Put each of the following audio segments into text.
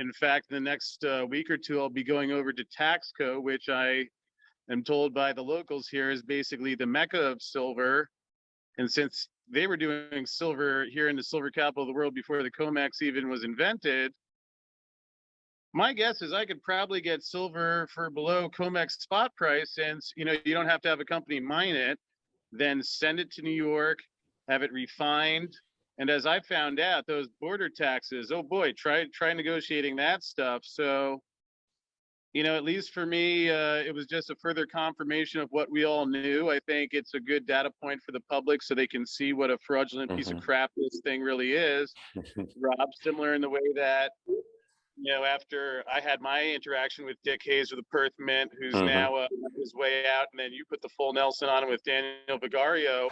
In fact, the next week or two, I'll be going over to Taxco, which I am told by the locals here is basically the mecca of silver. And since they were doing silver here in the silver capital of the world before the COMEX even was invented, my guess is I could probably get silver for below COMEX spot price, since you don't have to have a company mine it, then send it to New York, have it refined. And as I found out, those border taxes, oh boy, try negotiating that stuff. So, at least for me, it was just a further confirmation of what we all knew. I think it's a good data point for the public so they can see what a fraudulent piece of crap this thing really is. Rob, similar in the way that, after I had my interaction with 𝙃𝙀𝙍𝙊𝙎 of the Perth Mint, who's now on his way out, and then you put the full Nelson on it with 𝙈𝙀𝙾𝙆𝙎.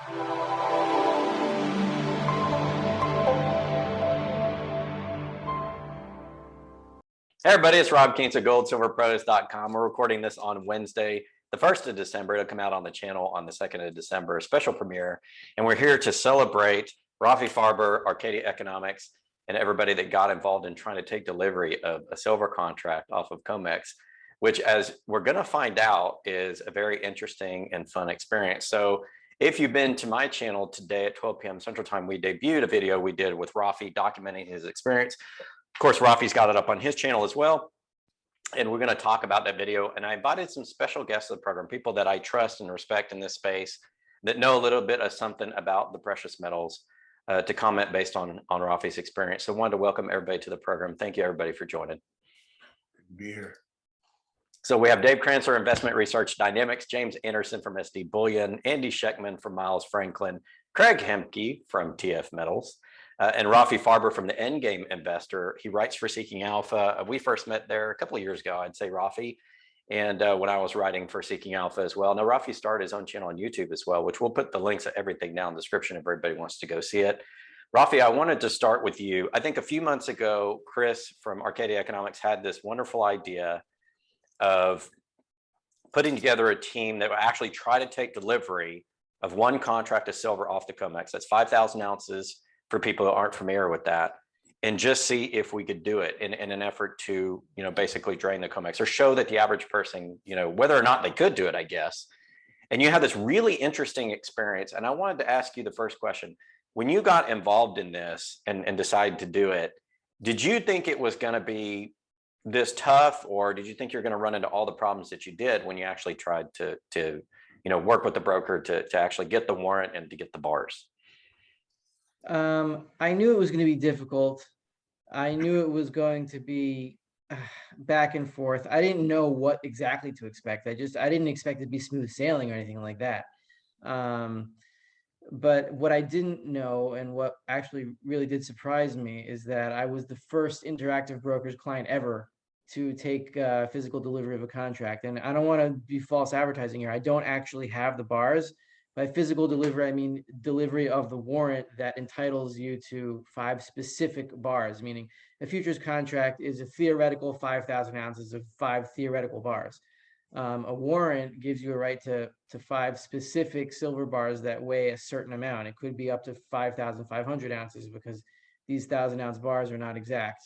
Hey everybody, it's 𝙈𝙀𝙀𝙍𝙊𝙎, We're recording this on Wednesday, the 1st of December. It'll come out on the channel on the 2nd of December, a special premiere. And we're here to celebrate Rafi Farber, Arcadia Economics, and everybody that got involved in trying to take delivery of a silver contract off of COMEX, which, as we're going to find out, is a very interesting and fun experience. So if you've been to my channel today at 12 p.m. Central Time, we debuted a video we did with Rafi documenting his experience. Of course, Rafi's got it up on his channel as well. And we're going to talk about that video. And I invited some special guests to the program, people that I trust and respect in this space, that know a little bit of something about the precious metals, to comment based on Rafi's experience. So I wanted to welcome everybody to the program. Thank you, everybody, for joining. Good to be here. So we have Dave Kranzler, Investment Research Dynamics, James Anderson from SD Bullion, Andy Schechtman from Miles Franklin, Craig Hemke from TF Metals, and Rafi Farber from the Endgame Investor. He writes for Seeking Alpha. We first met there a couple of years ago, I'd say, Rafi, and when I was writing for Seeking Alpha as well. Now, Rafi started his own channel on YouTube as well, which we'll put the links of everything down in the description if everybody wants to go see it. Rafi, I wanted to start with you. I think a few months ago, Chris from Arcadia Economics had this wonderful idea of putting together a team that would actually try to take delivery of one contract of silver off the COMEX. That's 5,000 ounces for people who aren't familiar with that, and just see if we could do it in an effort to, basically drain the COMEX or show that the average person, whether or not they could do it, I guess. And you had this really interesting experience. And I wanted to ask you the first question. When you got involved in this and decided to do it, did you think it was going to be this tough, or did you think you're going to run into all the problems that you did when you actually tried to work with the broker to actually get the warrant and to get the bars? I knew it was going to be difficult. I knew it was going to be back and forth. I didn't know what exactly to expect. I didn't expect it to be smooth sailing or anything like that. But what I didn't know, and what actually really did surprise me, is that I was the first Interactive Brokers client ever to take physical delivery of a contract. And I don't want to be false advertising here. I don't actually have the bars. By physical delivery, I mean delivery of the warrant that entitles you to 5 specific bars, meaning a futures contract is a theoretical 5,000 ounces of 5 theoretical bars. A warrant gives you a right to 5 specific silver bars that weigh a certain amount. It could be up to 5,500 ounces, because these 1,000-ounce bars are not exact.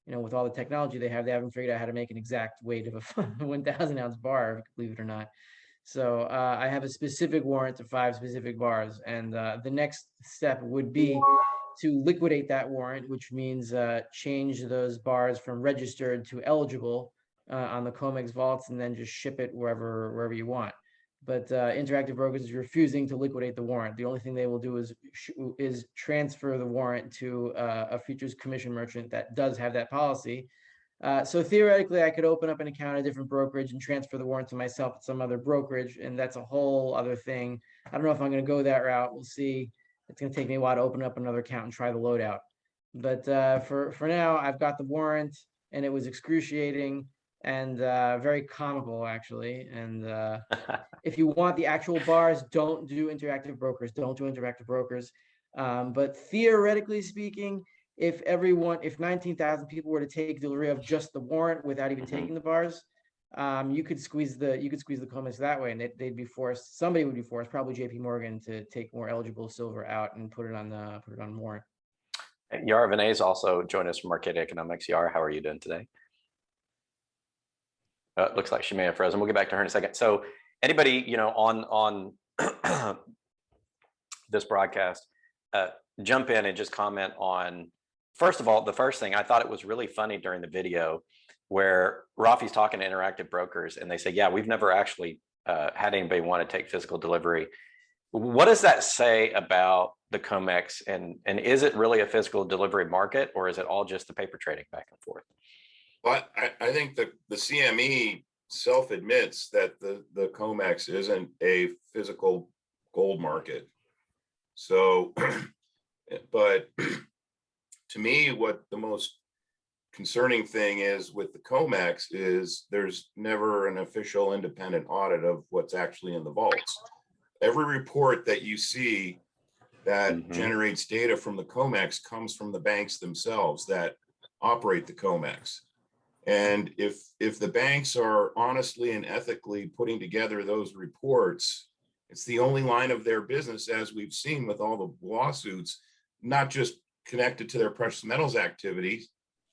With all the technology they haven't figured out how to make an exact weight of a 1,000-ounce bar, believe it or not. So I have a specific warrant to 5 specific bars, and the next step would be to liquidate that warrant, which means change those bars from registered to eligible on the COMEX vaults, and then just ship it wherever you want. But Interactive Brokers is refusing to liquidate the warrant. The only thing they will do is transfer the warrant to a futures commission merchant that does have that policy. So theoretically, I could open up an account at a different brokerage and transfer the warrant to myself at some other brokerage, and that's a whole other thing. I don't know if I'm going to go that route. We'll see. It's going to take me a while to open up another account and try the loadout. But for now, I've got the warrant, and it was excruciating and very comical, actually. And if you want the actual bars, don't do Interactive Brokers. Don't do Interactive Brokers. But theoretically speaking, if 19,000 people were to take delivery of just the warrant without even taking the bars, you could squeeze the COMEX that way, and they'd be forced. Somebody would be forced, probably JP Morgan, to take more eligible silver out and put it on warrant. 𝙎𝙊𝙇𝙑𝙊𝙎 also joined us from Arcade Economics. Yara, how are you doing today? It looks like she may have frozen. We'll get back to her in a second. So anybody, on this broadcast, jump in and just comment on, first of all, the first thing, I thought it was really funny during the video where Rafi's talking to Interactive Brokers and they say, yeah, we've never actually had anybody want to take physical delivery. What does that say about the COMEX, and is it really a physical delivery market, or is it all just the paper trading back and forth? Well, I think the CME self admits that the COMEX isn't a physical gold market. So, but to me, what the most concerning thing is with the COMEX is there's never an official independent audit of what's actually in the vaults. Every report that you see that generates data from the COMEX comes from the banks themselves that operate the COMEX. And if the banks are honestly and ethically putting together those reports, it's the only line of their business, as we've seen with all the lawsuits, not just connected to their precious metals activities,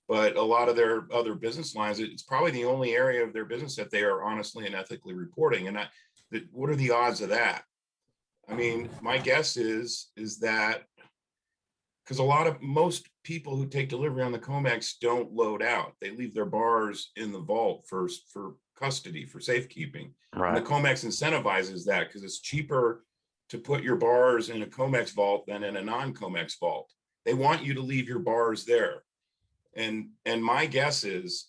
but a lot of their other business lines. It's probably the only area of their business that they are honestly and ethically reporting. And what are the odds of that? I mean, my guess is that because most people who take delivery on the COMEX don't load out. They leave their bars in the vault for custody, for safekeeping. Right. And the COMEX incentivizes that because it's cheaper to put your bars in a COMEX vault than in a non-COMEX vault. They want you to leave your bars there. And my guess is,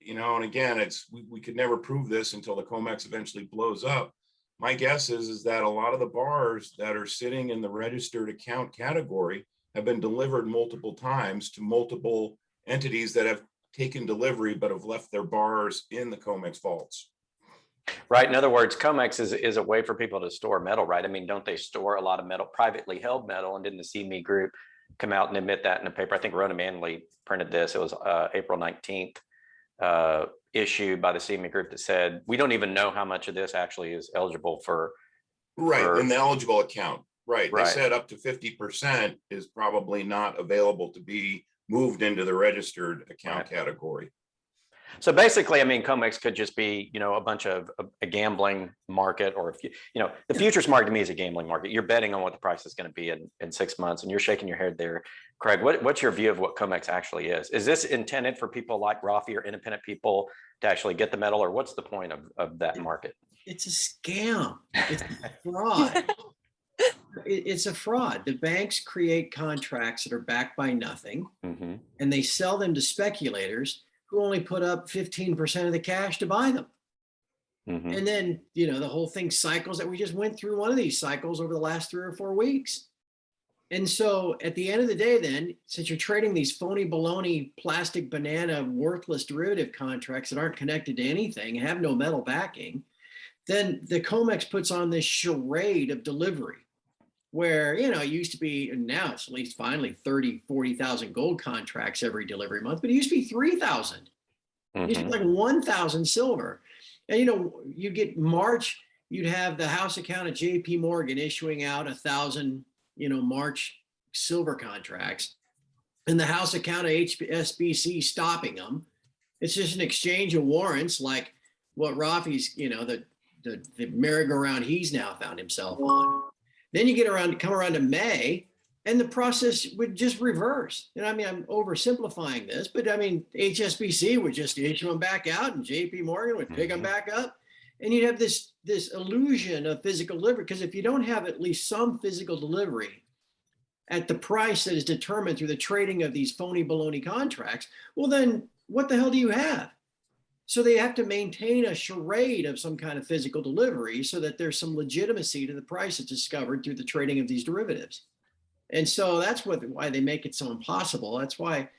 and again, we could never prove this until the COMEX eventually blows up. My guess is that a lot of the bars that are sitting in the registered account category have been delivered multiple times to multiple entities that have taken delivery but have left their bars in the COMEX vaults. Right. In other words, COMEX is a way for people to store metal, right? I mean, don't they store a lot of metal, privately held metal? And didn't the CME group come out and admit that in a paper? I think Rona Manley printed this. It was April 19th issue by the CME group that said, we don't even know how much of this actually is eligible for. Right, in the eligible account. Right. They Right. said up to 50% is probably not available to be moved into the registered account category. So basically, I mean, COMEX could just be, a bunch of a gambling market, or if the futures market to me is a gambling market. You're betting on what the price is going to be in 6 months, and you're shaking your head there. Craig, what's your view of what COMEX actually is? Is this intended for people like Rafi or independent people to actually get the metal, or what's the point of that market? It's a scam. It's a fraud. It's a fraud. The banks create contracts that are backed by nothing, and they sell them to speculators who only put up 15% of the cash to buy them. And then, the whole thing cycles that we just went through one of these cycles over the last 3 or 4 weeks. And so at the end of the day, then, since you're trading these phony baloney, plastic banana, worthless derivative contracts that aren't connected to anything, have no metal backing, then the COMEX puts on this charade of delivery where, it used to be, and now it's at least finally 30, 40,000 gold contracts every delivery month, but it used to be 3,000. It used to be like 1,000 silver. And, you get March, you'd have the house account at JP Morgan issuing out 1,000, March silver contracts, and the house account of HSBC stopping them. It's just an exchange of warrants, like what Rafi's, the merry-go-round he's now found himself on. Then you come around to May, and the process would just reverse. And I mean, I'm oversimplifying this, but I mean, HSBC would just issue them back out, and JP Morgan would pick them back up. And you'd have this illusion of physical delivery, because if you don't have at least some physical delivery at the price that is determined through the trading of these phony baloney contracts, well, then what the hell do you have? So they have to maintain a charade of some kind of physical delivery so that there's some legitimacy to the price that's discovered through the trading of these derivatives. And so that's why they make it so impossible. That's why,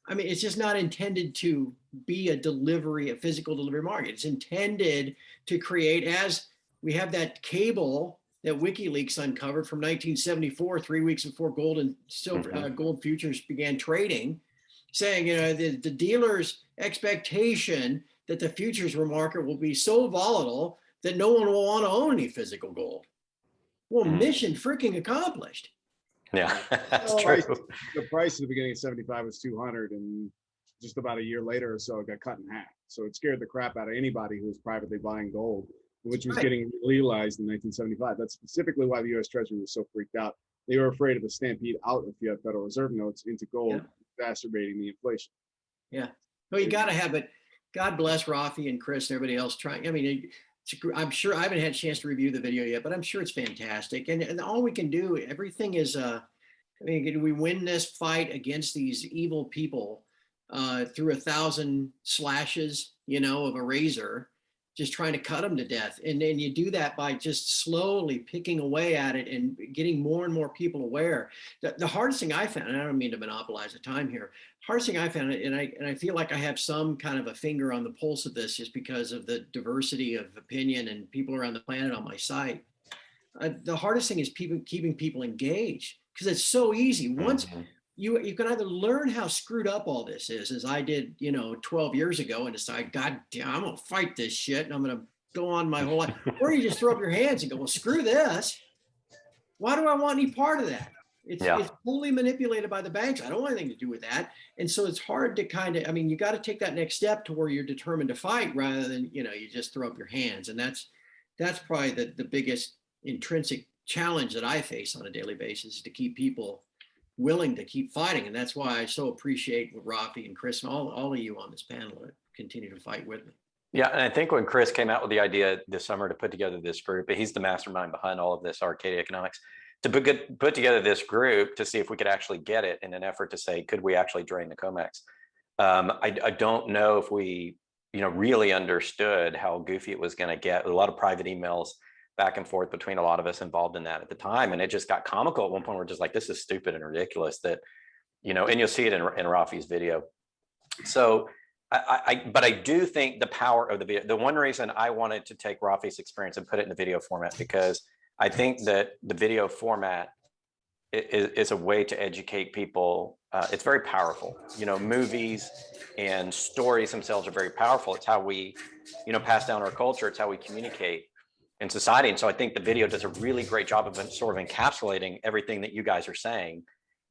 I mean, it's just not intended to be a physical delivery market. It's intended to create, as we have that cable that WikiLeaks uncovered from 1974, 3 weeks before gold and silver, gold futures began trading, saying, the dealer's expectation that the futures market will be so volatile that no one will want to own any physical gold. Well, mission freaking accomplished. Yeah, that's So- true. The price at the beginning of 75 was 200, and just about a year later or so, it got cut in half. So it scared the crap out of anybody who was privately buying gold, which was Right. getting legalized in 1975. That's specifically why the U.S. Treasury was so freaked out. They were afraid of the stampede out of fiat Federal Reserve notes into gold, exacerbating the inflation. Yeah. Well, you got to have it. God bless Rafi and Chris and everybody else trying. I mean, I'm sure I haven't had a chance to review the video yet, but I'm sure it's fantastic. And all we can do, everything is, I mean, we win this fight against these evil people through 1,000 slashes, you know, of a razor, just trying to cut them to death. And then you do that by just slowly picking away at it and getting more and more people aware. The hardest thing I found, and I don't mean to monopolize the time here, hardest thing I found, and I feel like I have some kind of a finger on the pulse of this just because of the diversity of opinion and people around the planet on my site. The hardest thing is keeping people engaged, because it's so easy. Once you can either learn how screwed up all this is, as I did, you know, 12 years ago, and decide, God damn, I'm gonna fight this shit and I'm gonna go on my whole life, or you just throw up your hands and go, well, screw this. Why do I want any part of that? It's totally manipulated by the banks. I don't want anything to do with that. And so it's hard to kind of, I mean, you got to take that next step to where you're determined to fight rather than, you know, you just throw up your hands. And that's probably the biggest intrinsic challenge that I face on a daily basis, is to keep people willing to keep fighting. And that's why I so appreciate what Rafi and Chris and all of you on this panel that continue to fight with me. Yeah, and I think when Chris came out with the idea this summer to put together this group, he's the mastermind behind all of this Arcadia economics, to put together this group to see if we could actually get it in an effort to say, could we actually drain the COMEX? I don't know if we, you know, really understood how goofy it was going to get. A lot of private emails back and forth between a lot of us involved in that at the time, and it just got comical at one point. We're just like, this is stupid and ridiculous. That, you know, and you'll see it in Rafi's video. So but I do think the power of the video, the one reason I wanted to take Rafi's experience and put it in the video format, because I think that the video format is a way to educate people. It's very powerful. You know, movies and stories themselves are very powerful. It's how we, you know, pass down our culture. It's how we communicate in society. And so I think the video does a really great job of sort of encapsulating everything that you guys are saying,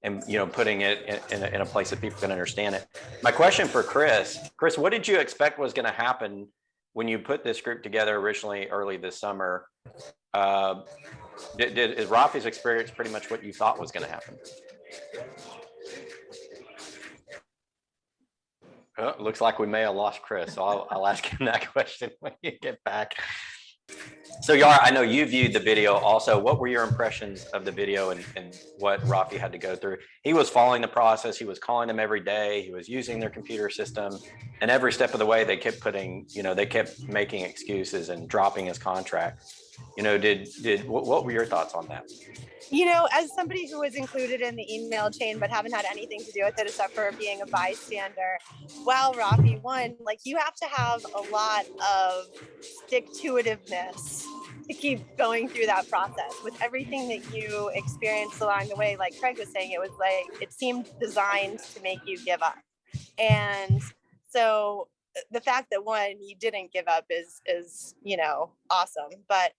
and, you know, putting it in a place that people can understand it. My question for Chris, what did you expect was going to happen when you put this group together originally early this summer? Is Rafi's experience pretty much what you thought was going to happen? Oh, looks like we may have lost Chris, so I'll ask him that question when you get back. So Yara, I know you viewed the video also. What were your impressions of the video and what Rafi had to go through? He was following the process. He was calling them every day. He was using their computer system, and every step of the way they kept putting, you know, they kept making excuses and dropping his contract. You know, what were your thoughts on that? You know, as somebody who was included in the email chain but haven't had anything to do with it except for being a bystander, while Rafi won, like, you have to have a lot of stick-to-itiveness to keep going through that process with everything that you experienced along the way. Like Craig was saying, it was like, it seemed designed to make you give up. And so the fact that one, you didn't give up is, you know, awesome. But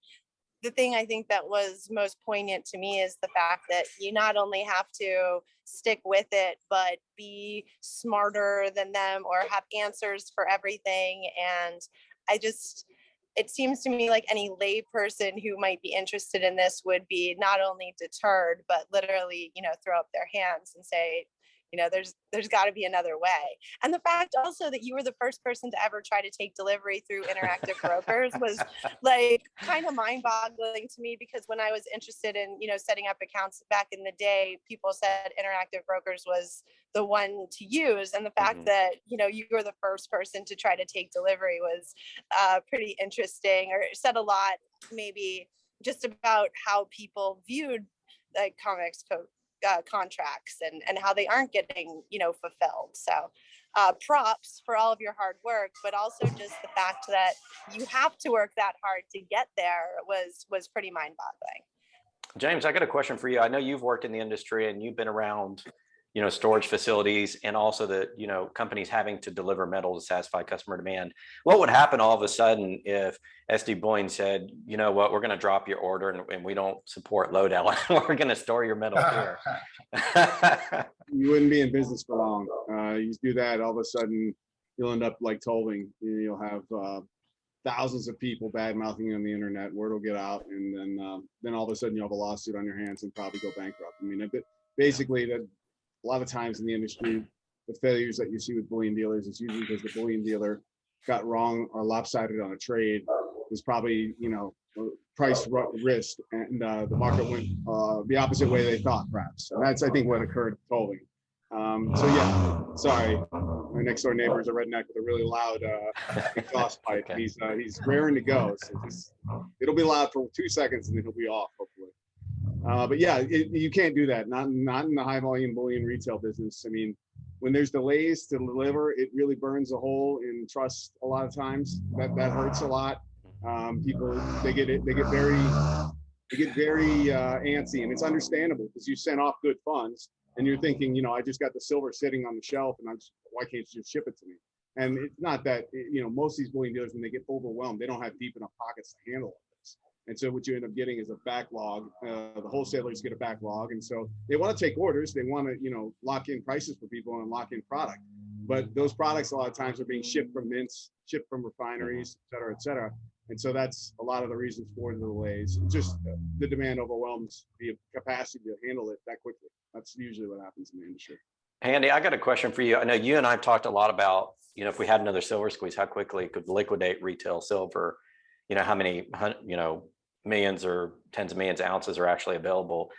the thing I think that was most poignant to me is the fact that you not only have to stick with it, but be smarter than them or have answers for everything. And it seems to me like any lay person who might be interested in this would be not only deterred, but literally, you know, throw up their hands and say, you know, there's got to be another way. And the fact also that you were the first person to ever try to take delivery through Interactive Brokers was like kind of mind-boggling to me, because when I was interested in, you know, setting up accounts back in the day, people said Interactive Brokers was the one to use. And the fact that, you know, you were the first person to try to take delivery was pretty interesting, or said a lot maybe just about how people viewed like COMEX contracts and how they aren't getting, you know, fulfilled. So props for all of your hard work, but also just the fact that you have to work that hard to get there was pretty mind-boggling. James, I got a question for you. I know you've worked in the industry and you've been around storage facilities, and also the, companies having to deliver metal to satisfy customer demand. What would happen all of a sudden if SD Bullion said, you know what, we're going to drop your order and we don't support load-out. We're going to store your metal here. You wouldn't be in business for long. You do that, all of a sudden you'll end up like 𝙁𝙊𝙇𝙀𝙍. You'll have thousands of people bad mouthing you on the internet. Word will get out, and then all of a sudden you'll have a lawsuit on your hands and probably go bankrupt. I mean, basically, that a lot of times in the industry, the failures that you see with bullion dealers is usually because the bullion dealer got wrong or lopsided on a trade. Was probably price risk, and the market went the opposite way they thought, perhaps. And that's, I think, what occurred with 𝙁𝙁𝙇𝙀𝙀. So yeah, sorry, my next door neighbor is a redneck with a really loud exhaust pipe. Okay. He's raring to go. So it'll be loud for 2 seconds and then he'll be off, hopefully. But yeah, you can't do that. Not in the high volume bullion retail business. I mean, when there's delays to deliver, it really burns a hole in trust. A lot of times that hurts a lot. People they get very antsy, and it's understandable because you sent off good funds and you're thinking, I just got the silver sitting on the shelf, and why can't you just ship it to me? And it's not that, most of these bullion dealers, when they get overwhelmed, they don't have deep enough pockets to handle this. And so what you end up getting is a backlog. The wholesalers get a backlog, and so they want to take orders. They want to, lock in prices for people and lock in product. But those products a lot of times are being shipped from mints, shipped from refineries, et cetera, et cetera. And so that's a lot of the reasons for the delays. Just the demand overwhelms the capacity to handle it that quickly. That's usually what happens in the industry. Andy, I got a question for you. I know you and I have talked a lot about, if we had another silver squeeze, how quickly it could liquidate retail silver, how many, millions or tens of millions of ounces are actually available.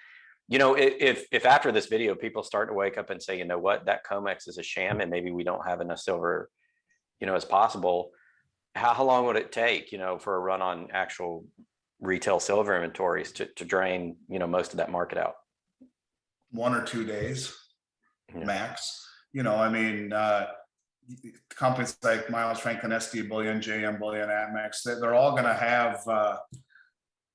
If after this video, people start to wake up and say, you know what, that COMEX is a sham and maybe we don't have enough silver, as possible, how long would it take, for a run on actual retail silver inventories to drain, most of that market out? 1 or 2 days, max. Companies like Miles Franklin, SD Bullion, JM Bullion, AMEX, they're all going to have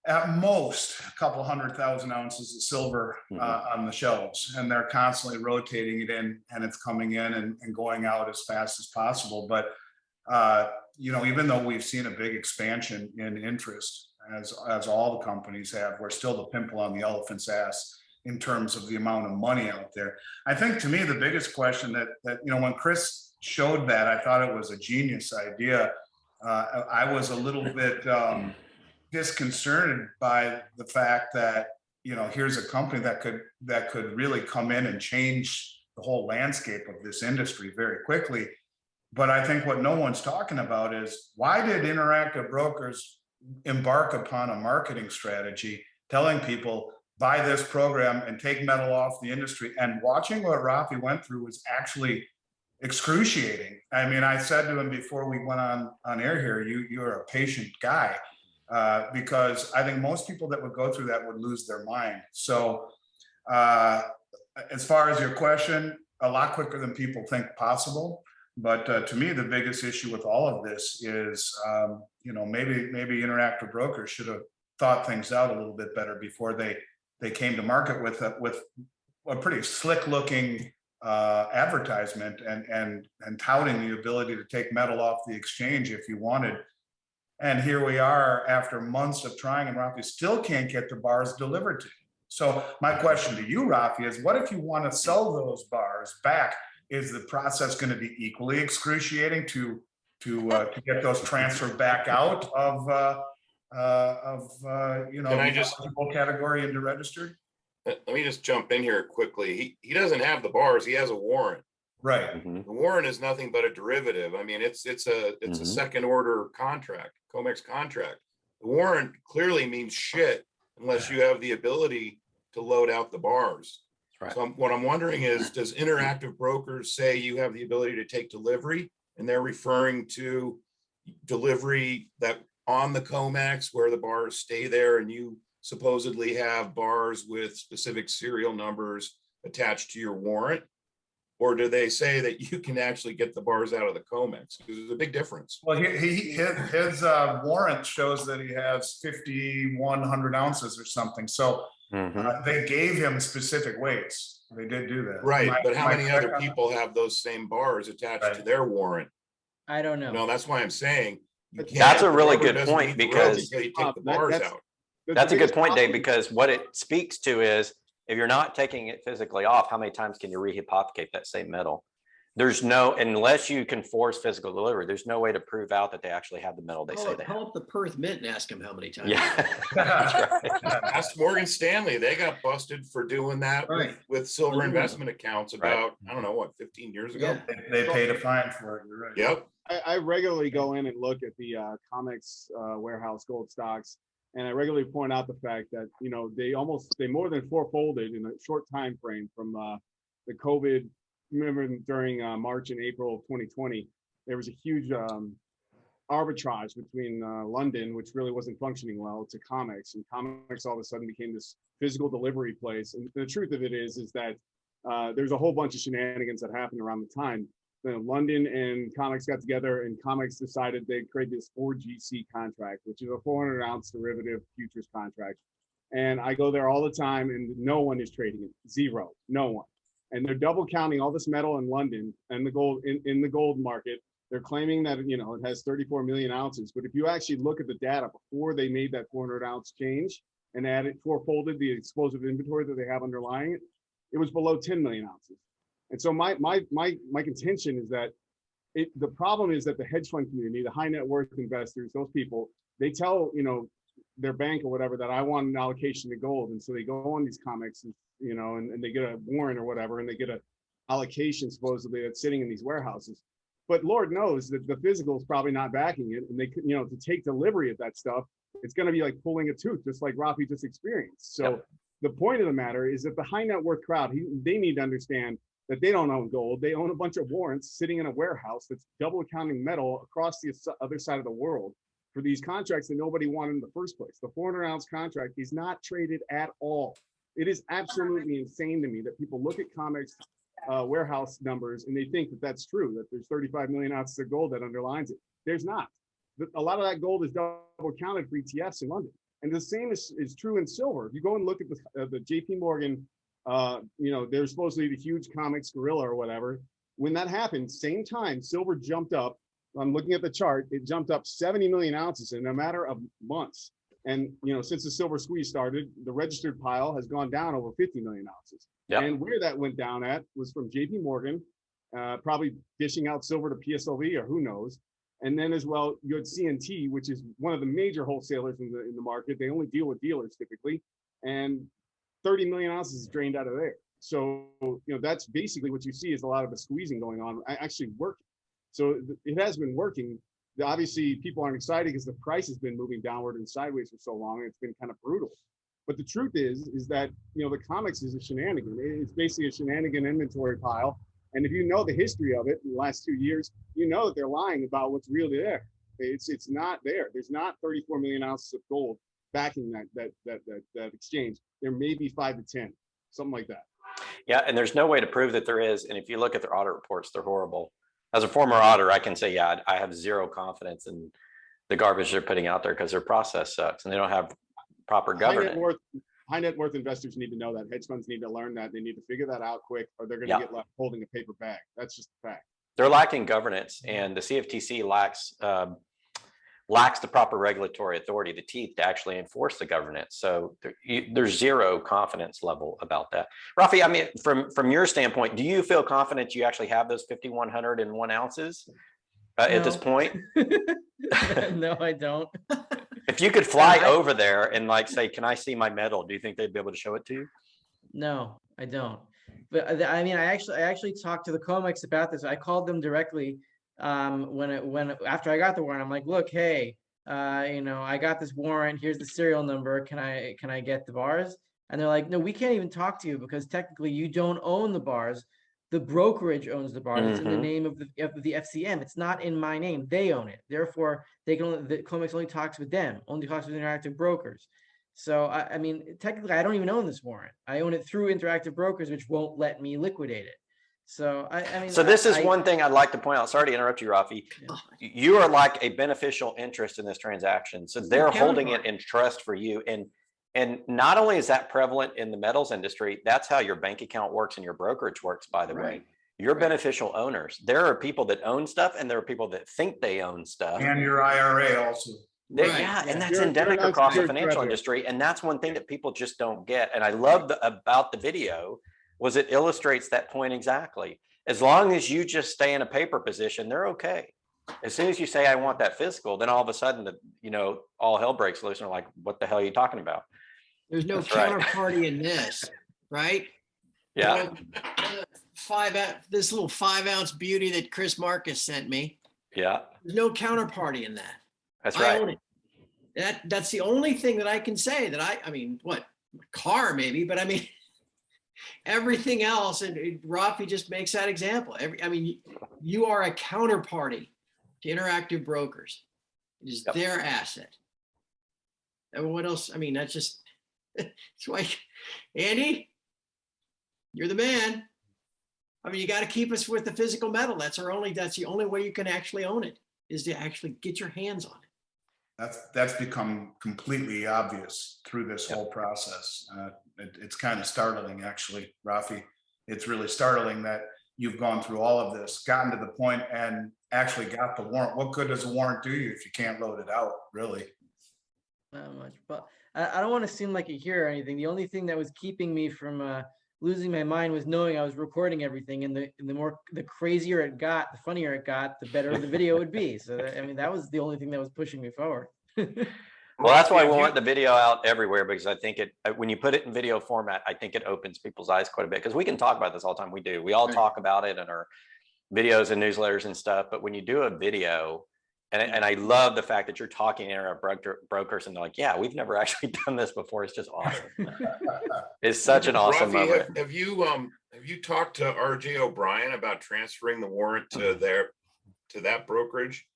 at most a couple 100,000 ounces of silver on the shelves, and they're constantly rotating it in, and it's coming in and going out as fast as possible. But even though we've seen a big expansion in interest, as all the companies have, we're still the pimple on the elephant's ass in terms of the amount of money out there. I think, to me, the biggest question that when Chris showed that, I thought it was a genius idea. I was a little bit disconcerted by the fact that here's a company that could really come in and change the whole landscape of this industry very quickly. But I think what no one's talking about is, why did Interactive Brokers embark upon a marketing strategy telling people, buy this program and take metal off the industry? And watching what Rafi went through was actually excruciating. I mean, I said to him before we went on air here, you're a patient guy, because I think most people that would go through that would lose their mind. So as far as your question, a lot quicker than people think possible. But to me, the biggest issue with all of this is, maybe Interactive Brokers should have thought things out a little bit better before they came to market with a pretty slick looking advertisement and touting the ability to take metal off the exchange if you wanted. And here we are after months of trying, and Rafi still can't get the bars delivered to you. So my question to you, Rafi, is what if you want to sell those bars back? Is the process going to be equally excruciating to get those transferred back out of category into registered? Let me just jump in here quickly. He doesn't have the bars. He has a warrant. Right. The warrant is nothing but a derivative. I mean, it's a second order contract, COMEX contract. The warrant clearly means shit unless you have the ability to load out the bars. Right. So what I'm wondering is, does Interactive Brokers say you have the ability to take delivery, and they're referring to delivery that on the COMEX where the bars stay there and you supposedly have bars with specific serial numbers attached to your warrant? Or do they say that you can actually get the bars out of the COMEX? Because there's a big difference. Well, his warrant shows that he has 5,100 ounces or something. So they gave him specific weights. They did do that. Right, Am I- but how am I many correct other on that? people have those same bars attached to Right. their warrant? I don't know. No, that's why I'm saying. you That's can't- a the really rubber good doesn't point meet the road because- Until you take the That- bars that's- out. That's a good biggest point, Dave, problem- because what it speaks to is if you're not taking it physically off, how many times can you rehypothecate that same metal? There's no, unless you can force physical delivery, there's no way to prove out that they actually have the metal they say they have. Call up the Perth Mint and ask them how many times. Yeah. That's right. Ask Morgan Stanley, they got busted for doing that Right. with silver Aluminum. investment accounts about, I don't know, what, 15 years ago? Yeah. They paid a fine for it, you're right. Yep, I regularly go in and look at the COMEX warehouse gold stocks, and I regularly point out the fact that, you know, they more than fourfolded in a short time frame from the COVID. Remember during March and April of 2020, there was a huge arbitrage between London, which really wasn't functioning well, to COMEX, and COMEX all of a sudden became this physical delivery place. And the truth of it is that there's a whole bunch of shenanigans that happened around the time. London and COMEX got together, and COMEX decided they'd create this 4GC contract, which is a 400-ounce derivative futures contract. And I go there all the time, and no one is trading it. Zero, no one. And they're double counting all this metal in London and the gold in the gold market. They're claiming that, you know, it has 34 million ounces. But if you actually look at the data before they made that 400-ounce change and added fourfolded the explosive inventory that they have underlying it, it was below 10 million ounces. And so my contention is that the problem is that the hedge fund community, the high net worth investors, those people, they tell, you know, their bank or whatever that I want an allocation to gold. And so they go on these COMEX, you know, and they get a warrant or whatever, and they get a allocation supposedly that's sitting in these warehouses. But Lord knows that the physical is probably not backing it. And they could, you know, to take delivery of that stuff, it's going to be like pulling a tooth, just like Rafi just experienced. So Yep. The point of the matter is that the high net worth crowd, they need to understand that they don't own gold. They own a bunch of warrants sitting in a warehouse that's double accounting metal across the other side of the world for these contracts that nobody wanted in the first place. The 400-ounce contract is not traded at all. It is absolutely insane to me that people look at COMEX warehouse numbers and they think that that's true, that there's 35 million ounces of gold that underlines it. There's not. A lot of that gold is double counted for ETFs in London. And the same is true in silver. If you go and look at the JP Morgan, you know, there's supposedly the huge COMEX gorilla or whatever. When that happened, same time, silver jumped up. I'm looking at the chart, it jumped up 70 million ounces in a matter of months. And, you know, since the silver squeeze started, the registered pile has gone down over 50 million ounces. Yep. And where that went down at was from JP Morgan, probably dishing out silver to PSLV or who knows. And then as well, you had CNT, which is one of the major wholesalers in the market. They only deal with dealers typically. And 30 million ounces is drained out of there. So, you know, that's basically what you see is a lot of the squeezing going on, actually working. So it has been working. Obviously, people aren't excited because the price has been moving downward and sideways for so long. It's been kind of brutal. But the truth is that, you know, the COMEX is a shenanigan. It's basically a shenanigan inventory pile. And if you know the history of it in the last 2 years, you know that they're lying about what's really there. It's not there. There's not 34 million ounces of gold backing that exchange. There may be 5 to 10, something like that. Yeah, and there's no way to prove that there is. And if you look at their audit reports, they're horrible. As a former auditor, I can say, yeah, I have zero confidence in the garbage they're putting out there because their process sucks and they don't have proper governance. High net worth investors need to know that. Hedge funds need to learn that. They need to figure that out quick, or they're going to get left holding a paper bag. That's just a fact. They're lacking governance, and the CFTC lacks the proper regulatory authority, the teeth to actually enforce the governance. So there's zero confidence level about that. Rafi, I mean, from your standpoint, do you feel confident you actually have those 5,101 ounces at this point? No, I don't. If you could fly over there and like say, can I see my medal? Do you think they'd be able to show it to you? No, I don't. But I mean, I actually talked to the COMEX about this. I called them directly when after I got the warrant. I'm like, look, hey, you know, I got this warrant. Here's the serial number. Can I get the bars? And they're like, no, we can't even talk to you because technically you don't own the bars. The brokerage owns the bars. It's in the name of the FCM. It's not in my name. They own it. Therefore, the COMEX only talks with them. Only talks with Interactive Brokers. So I mean, technically, I don't even own this warrant. I own it through Interactive Brokers, which won't let me liquidate it. So I mean, so this is one thing I'd like to point out. Sorry to interrupt you, Rafi. Yeah. You are like a beneficial interest in this transaction. So they're holding it in trust for you. And And not only is that prevalent in the metals industry, that's how your bank account works and your brokerage works, by the way. You're beneficial owners. There are people that own stuff and there are people that think they own stuff. And your IRA also. Yeah, and that's You're endemic an across the unsecured financial creditor. industry. And that's one thing that people just don't get. And I love about the video was it illustrates that point exactly. As long as you just stay in a paper position, they're okay. As soon as you say, I want that physical, then all of a sudden, all hell breaks loose and they're like, what the hell are you talking about? There's no That's right. counterparty in this, right? Yeah. This little 5-ounce beauty that Chris Marcus sent me. Yeah. There's no counterparty in that. That's I right. own it. That's the only thing that I can say that I mean, what, car maybe, but I mean, everything else, and Rafi just makes that example. You are a counterparty to Interactive Brokers. It is their asset. And what else? I mean, that's just, it's like, Andy, you're the man. I mean, you got to keep us with the physical metal. That's the only way you can actually own it, is to actually get your hands on it. That's become completely obvious through this whole process. It's kind of startling, actually, Rafi. It's really startling that you've gone through all of this, gotten to the point, and actually got the warrant. What good does a warrant do you if you can't load it out, really? Not much, but I don't want to seem like a hero or anything. The only thing that was keeping me from losing my mind was knowing I was recording everything, and the crazier it got, the funnier it got, the better the video would be. So that was the only thing that was pushing me forward. Well, that's why we want the video out everywhere, because I think when you put it in video format, I think it opens people's eyes quite a bit, because we can talk about this all the time. We do. We all talk about it in our videos and newsletters and stuff. But when you do a video, and I love the fact that you're talking to brokers and they're like, yeah, we've never actually done this before. It's just awesome. It's such an awesome Rafi, moment. have you talked to 𝙁𝙊𝙇𝙑 about transferring the warrant to that brokerage?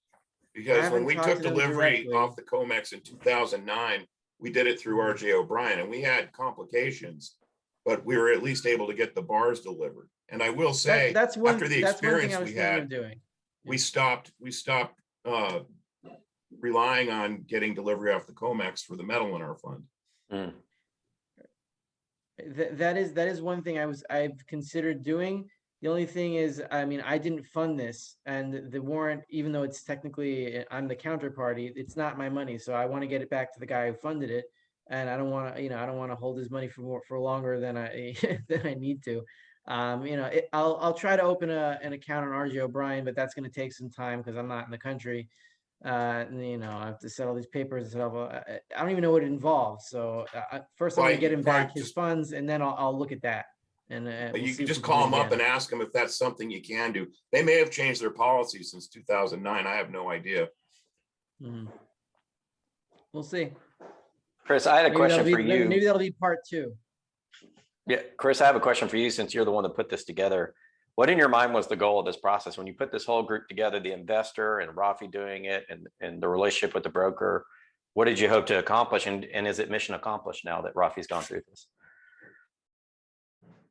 Because when we took delivery off the COMEX in 2009, we did it through 𝙁𝙊𝙇𝙑, and we had complications, but we were at least able to get the bars delivered. And I will say, after the experience we had, we stopped relying on getting delivery off the COMEX for the metal in our fund. Mm. That is one thing I've considered doing. The only thing is, I mean, I didn't fund this, and the warrant, even though it's technically I'm the counterparty, it's not my money. So I want to get it back to the guy who funded it, and I don't want to, I don't want to hold his money for longer than I than I need to. I'll try to open an account on 𝙁𝙁𝙇, but that's going to take some time because I'm not in the country. I have to settle these papers. I don't even know what it involves. So first, I'm going to get him back his funds, and then I'll look at that. And you can just call them up and ask them if that's something you can do. They may have changed their policy since 2009. I have no idea. Mm-hmm. We'll see. Chris, I had a question for you. Maybe that'll be part 2. Yeah, Chris, I have a question for you, since you're the one that put this together. What in your mind was the goal of this process when you put this whole group together, the investor and Rafi doing it, and the relationship with the broker? What did you hope to accomplish? And is it mission accomplished now that Rafi's gone through this?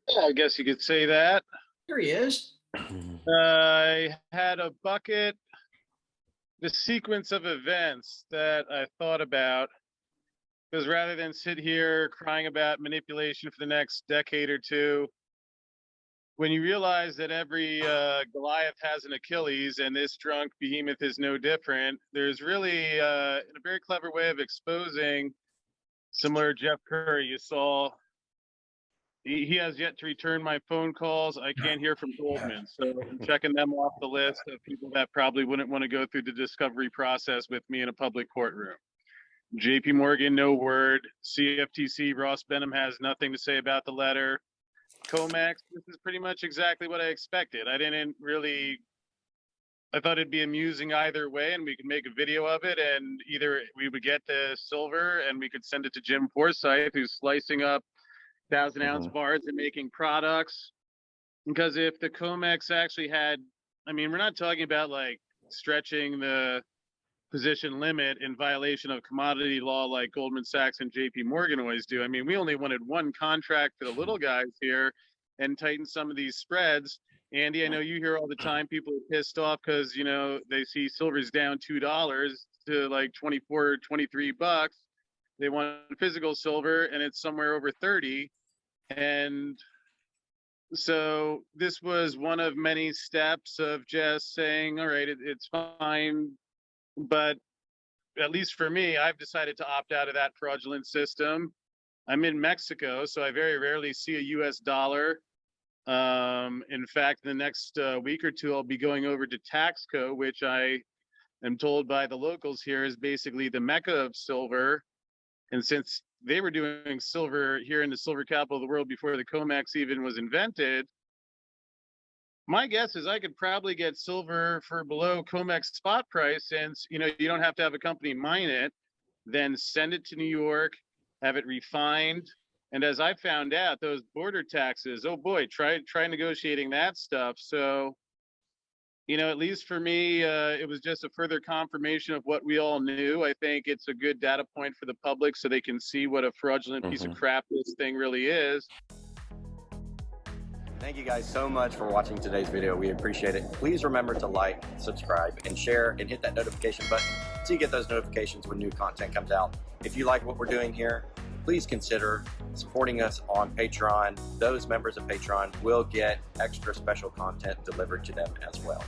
Yeah, I guess you could say that. Here he is. I had a bucket, the sequence of events that I thought about, because rather than sit here crying about manipulation for the next decade or two, when you realize that every Goliath has an Achilles, and this drunk behemoth is no different, there's really a very clever way of exposing, similar to Jeff Curry. You saw he has yet to return my phone calls. I can't hear from Goldman, so I'm checking them off the list of people that probably wouldn't want to go through the discovery process with me in a public courtroom. JP Morgan, no word. CFTC, Ross Benham has nothing to say about the letter. COMEX, this is pretty much exactly what I expected. I thought it'd be amusing either way, and we could make a video of it, and either we would get the silver and we could send it to Jim Forsyth, who's slicing up 1,000-ounce bars and making products. Because if the COMEX actually had, I mean, we're not talking about like stretching the position limit in violation of commodity law like Goldman Sachs and JP Morgan always do. I mean, we only wanted one contract for the little guys here and tighten some of these spreads. Andy, I know you hear all the time people are pissed off because, they see silver's down $2 to like 24, $23. They want physical silver, and it's somewhere over 30. And so this was one of many steps of just saying, all right, it's fine. But at least for me, I've decided to opt out of that fraudulent system. I'm in Mexico, so I very rarely see a US dollar. In fact, the next week or two, I'll be going over to 𝙂𝙊𝙇𝙑𝙀𝙍, which I am told by the locals here is basically the mecca of silver. And since they were doing silver here in the silver capital of the world before the COMEX even was invented, my guess is I could probably get silver for below COMEX spot price, since you don't have to have a company mine it, then send it to New York, have it refined. And as I found out, those border taxes, oh boy, try negotiating that stuff. So, at least for me, it was just a further confirmation of what we all knew. I think it's a good data point for the public so they can see what a fraudulent piece of crap this thing really is. Thank you guys so much for watching today's video. We appreciate it. Please remember to like, subscribe, and share, and hit that notification button so you get those notifications when new content comes out. If you like what we're doing here, please consider supporting us on Patreon. Those members of Patreon will get extra special content delivered to them as well.